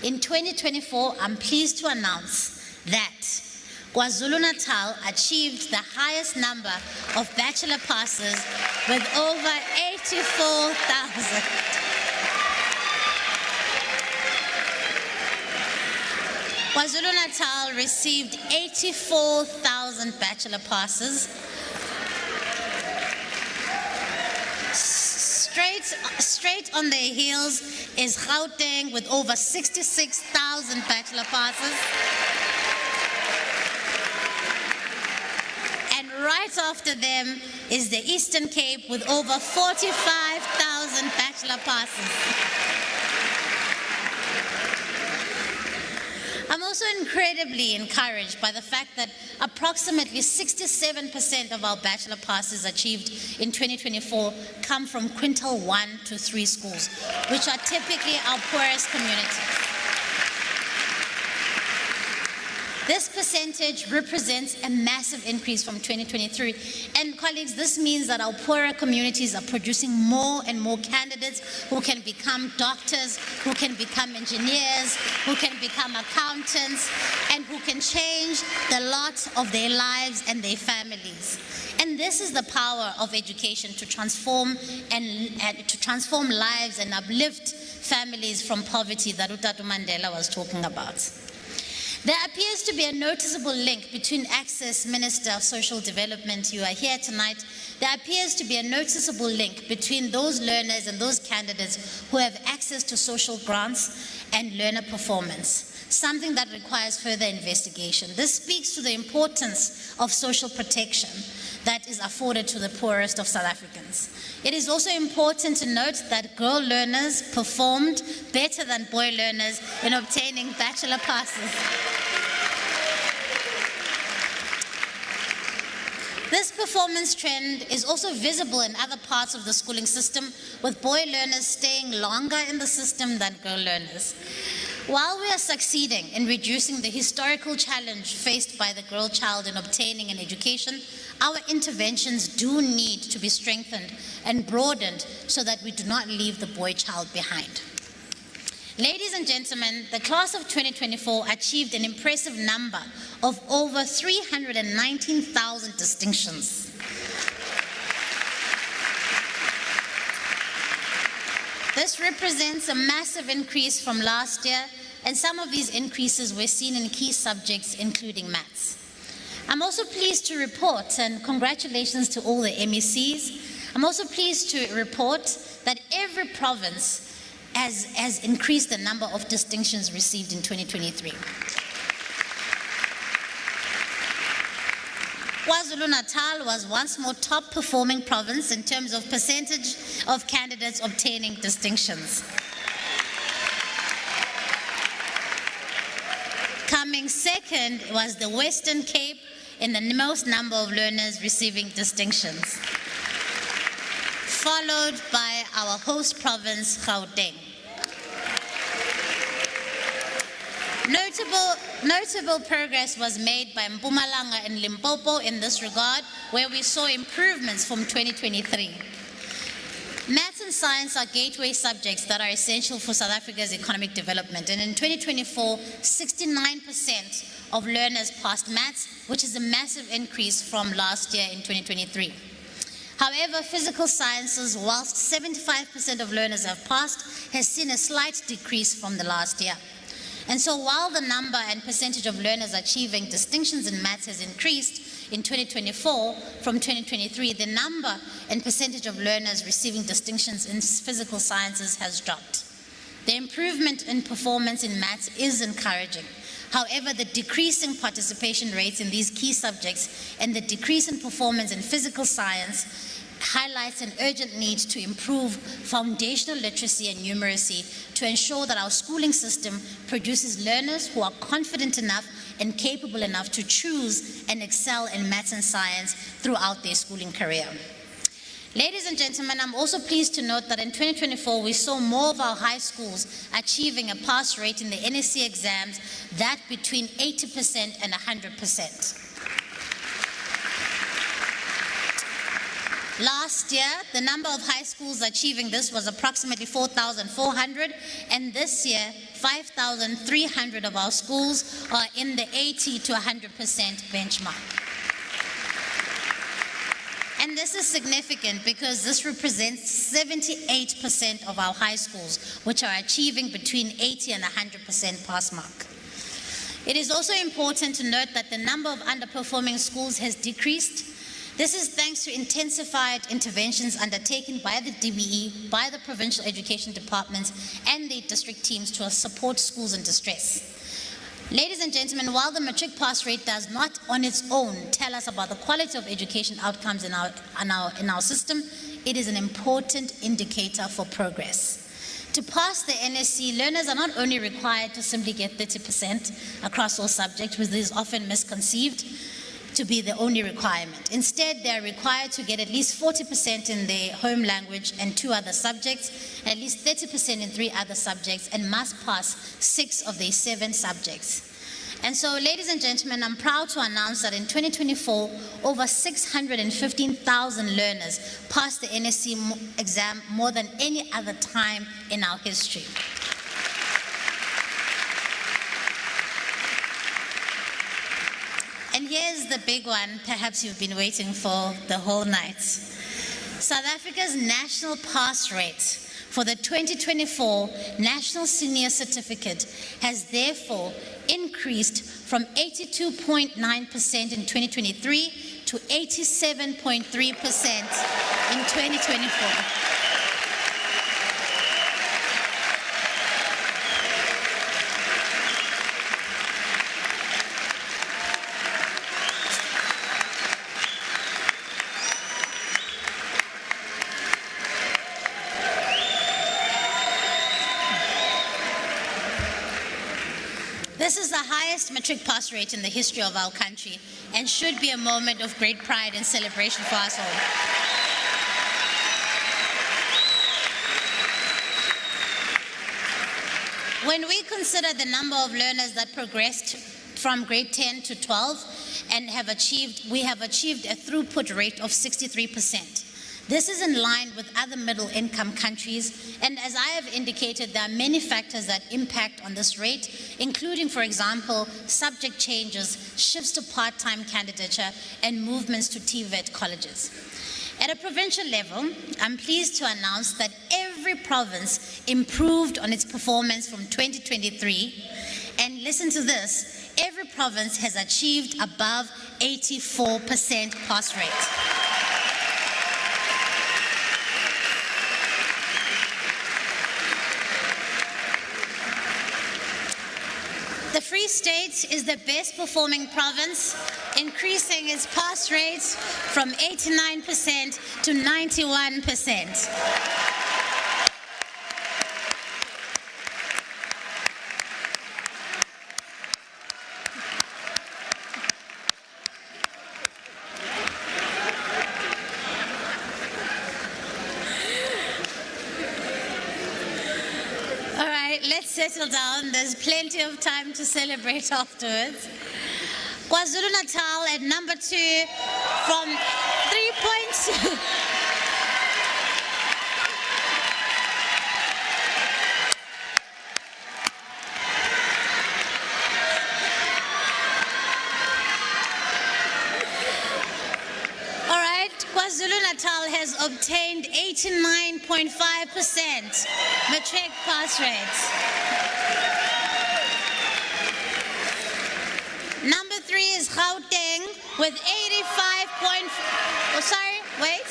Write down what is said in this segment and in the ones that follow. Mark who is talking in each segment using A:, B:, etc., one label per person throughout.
A: In 2024, I'm pleased to announce that KwaZulu-Natal achieved the highest number of bachelor passes with over 84,000. KwaZulu-Natal received 84,000 bachelor passes. Straight on their heels is Gauteng with over 66,000 bachelor passes. And right after them is the Eastern Cape with over 45,000 bachelor passes. I'm also incredibly encouraged by the fact that approximately 67% of our bachelor passes achieved in 2024 come from quintile 1 to 3 schools, which are typically our poorest communities. This percentage represents a massive increase from 2023. And colleagues, this means that our poorer communities are producing more and more candidates who can become doctors, who can become engineers, who can become accountants, and who can change the lot of their lives and their families. And this is the power of education to transform lives and uplift families from poverty that Utatu Mandela was talking about. There appears to be a noticeable link between Access Minister of Social Development, you are here tonight. There appears to be a noticeable link between those learners and those candidates who have access to social grants and learner performance, something that requires further investigation. This speaks to the importance of social protection that is afforded to the poorest of South Africans. It is also important to note that girl learners performed better than boy learners in obtaining bachelor passes. This performance trend is also visible in other parts of the schooling system, with boy learners staying longer in the system than girl learners. While we are succeeding in reducing the historical challenge faced by the girl child in obtaining an education, our interventions do need to be strengthened and broadened so that we do not leave the boy child behind. Ladies and gentlemen, the class of 2024 achieved an impressive number of over 319,000 distinctions. This represents a massive increase from last year, and some of these increases were seen in key subjects, including maths. I'm also pleased to report, and congratulations to all the MECs, I'm also pleased to report that every province has increased the number of distinctions received in 2023. KwaZulu-Natal was once more top performing province in terms of percentage of candidates obtaining distinctions. Coming second was the Western Cape in the most number of learners receiving distinctions, followed by our host province, Gauteng. Notable progress was made by Mpumalanga and Limpopo in this regard, where we saw improvements from 2023. Maths and science are gateway subjects that are essential for South Africa's economic development, and in 2024, 69% of learners passed maths, which is a massive increase from last year in 2023. However, physical sciences, whilst 75% of learners have passed, has seen a slight decrease from the last year. And so while the number and percentage of learners achieving distinctions in maths has increased in 2024 from 2023, the number and percentage of learners receiving distinctions in physical sciences has dropped. The improvement in performance in maths is encouraging. However, the decreasing participation rates in these key subjects and the decrease in performance in physical science highlights an urgent need to improve foundational literacy and numeracy to ensure that our schooling system produces learners who are confident enough and capable enough to choose and excel in maths and science throughout their schooling career. Ladies and gentlemen, I'm also pleased to note that in 2024, we saw more of our high schools achieving a pass rate in the NSC exams that between 80% and 100%. Last year, the number of high schools achieving this was approximately 4,400, and this year, 5,300 of our schools are in the 80 to 100% benchmark. And this is significant because this represents 78% of our high schools, which are achieving between 80 and 100% pass mark. It is also important to note that the number of underperforming schools has decreased. This is thanks to intensified interventions undertaken by the DBE, by the provincial education departments, and the district teams to support schools in distress. Ladies and gentlemen, while the matric pass rate does not on its own tell us about the quality of education outcomes in our system, it is an important indicator for progress. To pass the NSC, learners are not only required to simply get 30% across all subjects, which is often misconceived to be the only requirement. Instead, they are required to get at least 40% in their home language and 2 other subjects, at least 30% in 3 other subjects, and must pass 6 of their 7 subjects. And so, ladies and gentlemen, I'm proud to announce that in 2024, over 615,000 learners passed the NSC exam more than any other time in our history. And here's the big one, perhaps you've been waiting for the whole night. South Africa's national pass rate for the 2024 National Senior Certificate has therefore increased from 82.9% in 2023 to 87.3% in 2024. This is the highest matric pass rate in the history of our country and should be a moment of great pride and celebration for us all. When we consider the number of learners that progressed from grade 10 to 12 and we have achieved a throughput rate of 63%. This is in line with other middle-income countries, and as I have indicated, there are many factors that impact on this rate, including, for example, subject changes, shifts to part-time candidature, and movements to TVET colleges. At a provincial level, I'm pleased to announce that every province improved on its performance from 2023, and listen to this, every province has achieved above 84% pass rate. The Free State is the best performing province, increasing its pass rate from 89% to 91%. Let's settle down. There's plenty of time to celebrate afterwards. KwaZulu-Natal at number 2 from 3 points. KwaZulu-Natal has obtained 89.5% matric pass rates. Number 3 is Gauteng with 85. Oh, sorry, wait.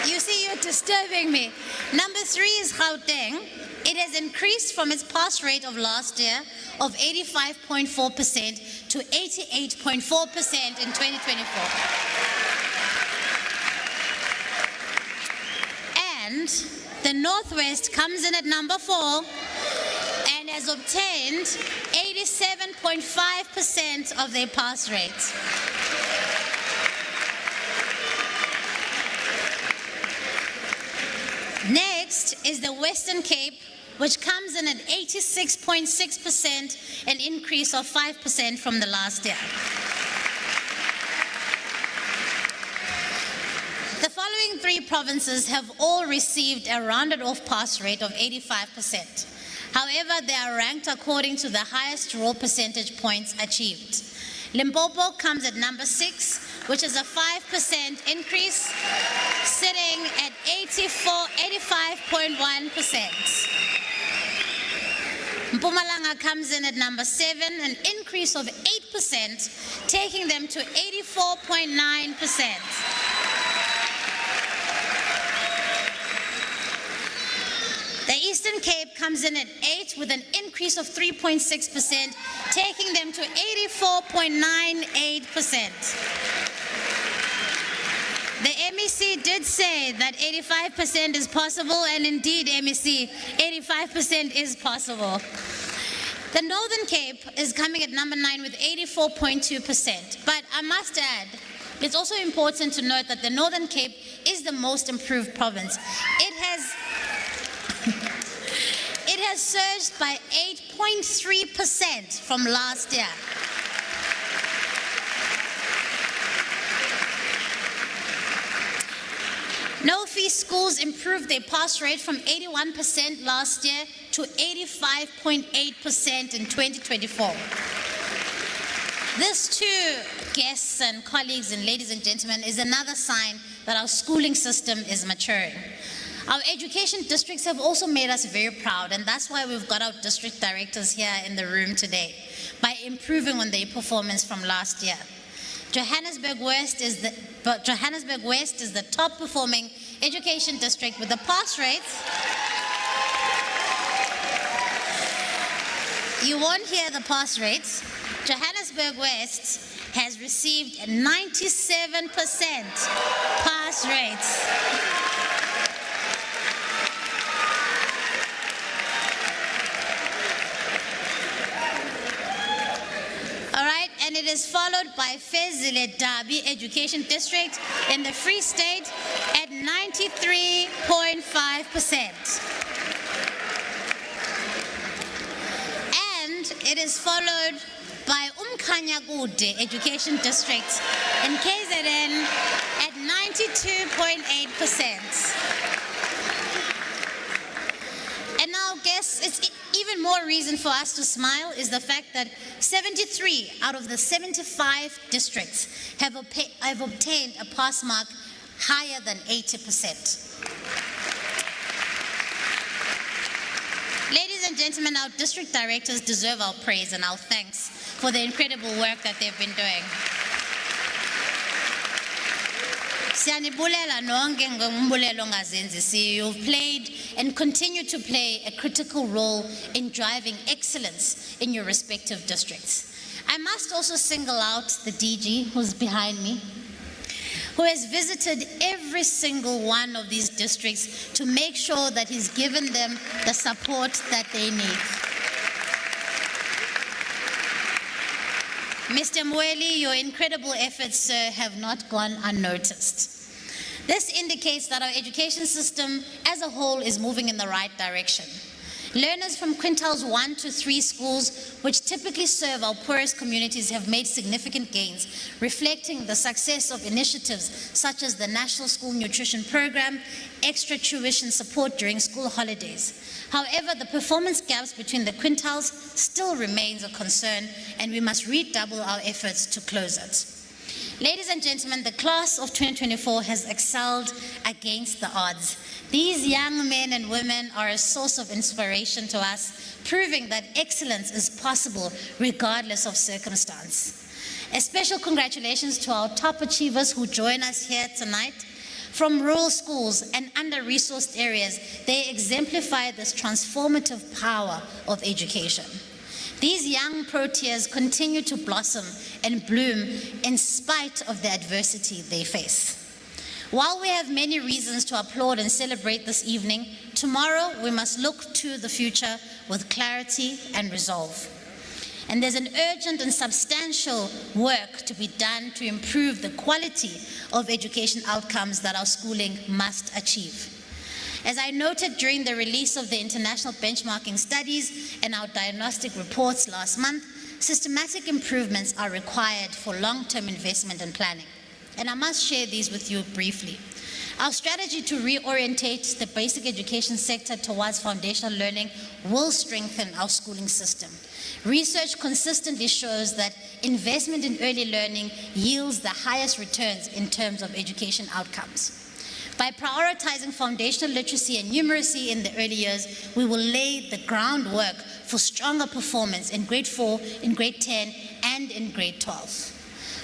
A: You see, you're disturbing me. Number 3 is Gauteng. It has increased from its pass rate of last year of 85.4% to 88.4% in 2024. And the Northwest comes in at number 4 and has obtained 87.5% of their pass rate. Next is the Western Cape, which comes in at 86.6%, an increase of 5% from the last year. The following 3 provinces have all received a rounded off pass rate of 85%. However, they are ranked according to the highest raw percentage points achieved. Limpopo comes at number 6, which is a 5% increase, sitting at 85.1%. Mpumalanga comes in at number 7, an increase of 8%, taking them to 84.9%. The Eastern Cape comes in at 8 with an increase of 3.6%, taking them to 84.98%. The MEC did say that 85% is possible, and indeed, MEC, 85% is possible. The Northern Cape is coming at number 9 with 84.2%. But I must add, it's also important to note that the Northern Cape is the most improved province. It has surged by 8.3% from last year. No-fee schools improved their pass rate from 81% last year to 85.8% in 2024. This too, guests and colleagues and ladies and gentlemen, is another sign that our schooling system is maturing. Our education districts have also made us very proud, and that's why we've got our district directors here in the room today, by improving on their performance from last year. Johannesburg West is the top performing education district with the pass rates. You won't hear the pass rates. Johannesburg West has received 97% pass rates. And it is followed by Fezile Dabi Education District in the Free State at 93.5%. And it is followed by Umkhanyakude Education District in KZN at 92.8%. And now, guests, it's even more reason for us to smile is the fact that 73 out of the 75 districts have obtained a pass mark higher than 80%. Ladies and gentlemen, our district directors deserve our praise and our thanks for the incredible work that they've been doing. You've played and continue to play a critical role in driving excellence in your respective districts. I must also single out the DG who's behind me, who has visited every single one of these districts to make sure that he's given them the support that they need. Mr. Mweli, your incredible efforts, sir, have not gone unnoticed. This indicates that our education system as a whole is moving in the right direction. Learners from quintiles 1 to 3 schools, which typically serve our poorest communities, have made significant gains, reflecting the success of initiatives such as the National School Nutrition Program, extra tuition support during school holidays. However, the performance gaps between the quintiles still remains a concern, and we must redouble our efforts to close it. Ladies and gentlemen, the class of 2024 has excelled against the odds. These young men and women are a source of inspiration to us, proving that excellence is possible regardless of circumstance. A special congratulations to our top achievers who join us here tonight. From rural schools and under-resourced areas, they exemplify this transformative power of education. These young Proteas continue to blossom and bloom in spite of the adversity they face. While we have many reasons to applaud and celebrate this evening, tomorrow we must look to the future with clarity and resolve. And there's an urgent and substantial work to be done to improve the quality of education outcomes that our schooling must achieve. As I noted during the release of the international benchmarking studies and our diagnostic reports last month, systematic improvements are required for long-term investment and planning. And I must share these with you briefly. Our strategy to reorientate the basic education sector towards foundational learning will strengthen our schooling system. Research consistently shows that investment in early learning yields the highest returns in terms of education outcomes. By prioritizing foundational literacy and numeracy in the early years, we will lay the groundwork for stronger performance in grade 4, in grade 10, and in grade 12.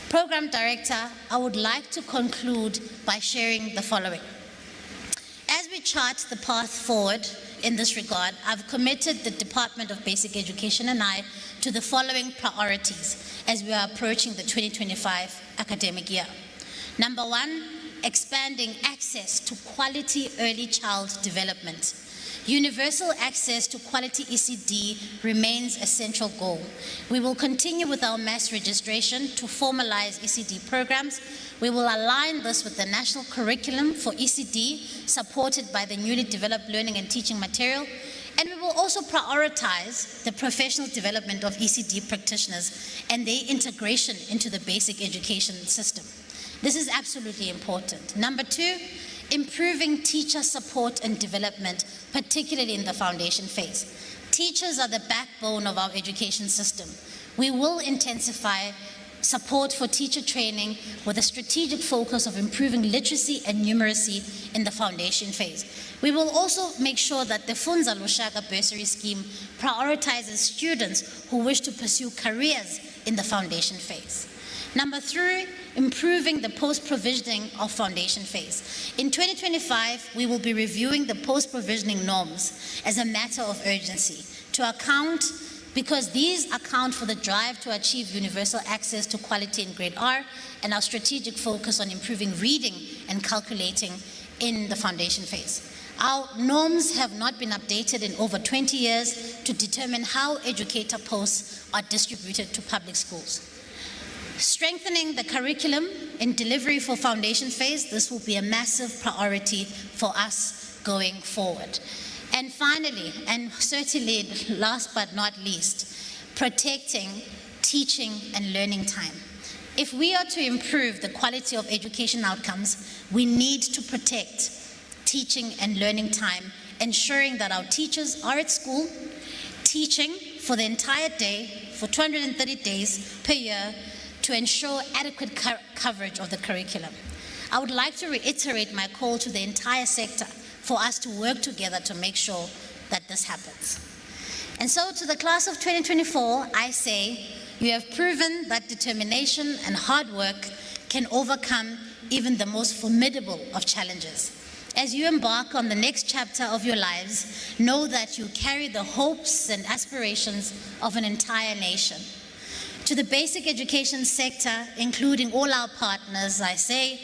A: Program Director, I would like to conclude by sharing the following. As we chart the path forward in this regard, I've committed the Department of Basic Education and I to the following priorities as we are approaching the 2025 academic year. Number one, expanding access to quality early child development. Universal access to quality ECD remains a central goal. We will continue with our mass registration to formalize ECD programs. We will align this with the national curriculum for ECD, supported by the newly developed learning and teaching material. And we will also prioritize the professional development of ECD practitioners and their integration into the basic education system. This is absolutely important. Number two, improving teacher support and development, particularly in the foundation phase. Teachers are the backbone of our education system. We will intensify support for teacher training with a strategic focus of improving literacy and numeracy in the foundation phase. We will also make sure that the Funza Lushaka bursary scheme prioritizes students who wish to pursue careers in the foundation phase. Number three, improving the post-provisioning of foundation phase. In 2025, we will be reviewing the post-provisioning norms as a matter of urgency to account, because these account for the drive to achieve universal access to quality in grade R and our strategic focus on improving reading and calculating in the foundation phase. Our norms have not been updated in over 20 years to determine how educator posts are distributed to public schools. Strengthening the curriculum in delivery for foundation phase, this will be a massive priority for us going forward. And finally, and certainly last but not least, protecting teaching and learning time. If we are to improve the quality of education outcomes, we need to protect teaching and learning time, ensuring that our teachers are at school, teaching for the entire day, for 230 days per year, to ensure adequate coverage of the curriculum. I would like to reiterate my call to the entire sector for us to work together to make sure that this happens. And so to the class of 2024, I say, you have proven that determination and hard work can overcome even the most formidable of challenges. As you embark on the next chapter of your lives, know that you carry the hopes and aspirations of an entire nation. To the basic education sector, including all our partners, I say,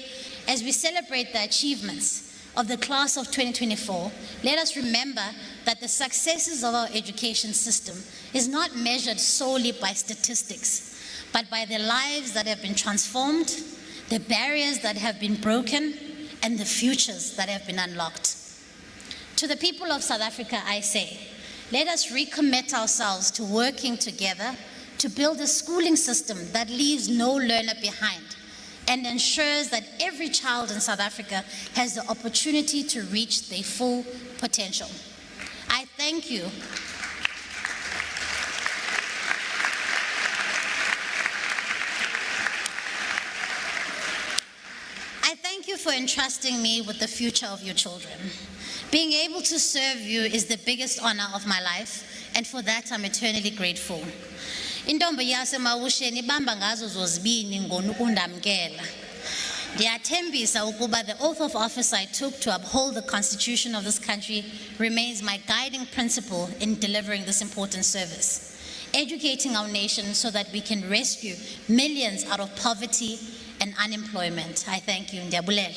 A: as we celebrate the achievements of the class of 2024, let us remember that the successes of our education system is not measured solely by statistics, but by the lives that have been transformed, the barriers that have been broken, and the futures that have been unlocked. To the people of South Africa, I say, let us recommit ourselves to working together to build a schooling system that leaves no learner behind and ensures that every child in South Africa has the opportunity to reach their full potential. I thank you. I thank you for entrusting me with the future of your children. Being able to serve you is the biggest honor of my life, and for that I'm eternally grateful. Intombi yasemawusheni ibamba ngazo zozibini ngokundamkela. Ndiyathembisa ukuba the oath of office I took to uphold the Constitution of this country remains my guiding principle in delivering this important service, educating our nation so that we can rescue millions out of poverty and unemployment. I thank you. Ndiyabulela.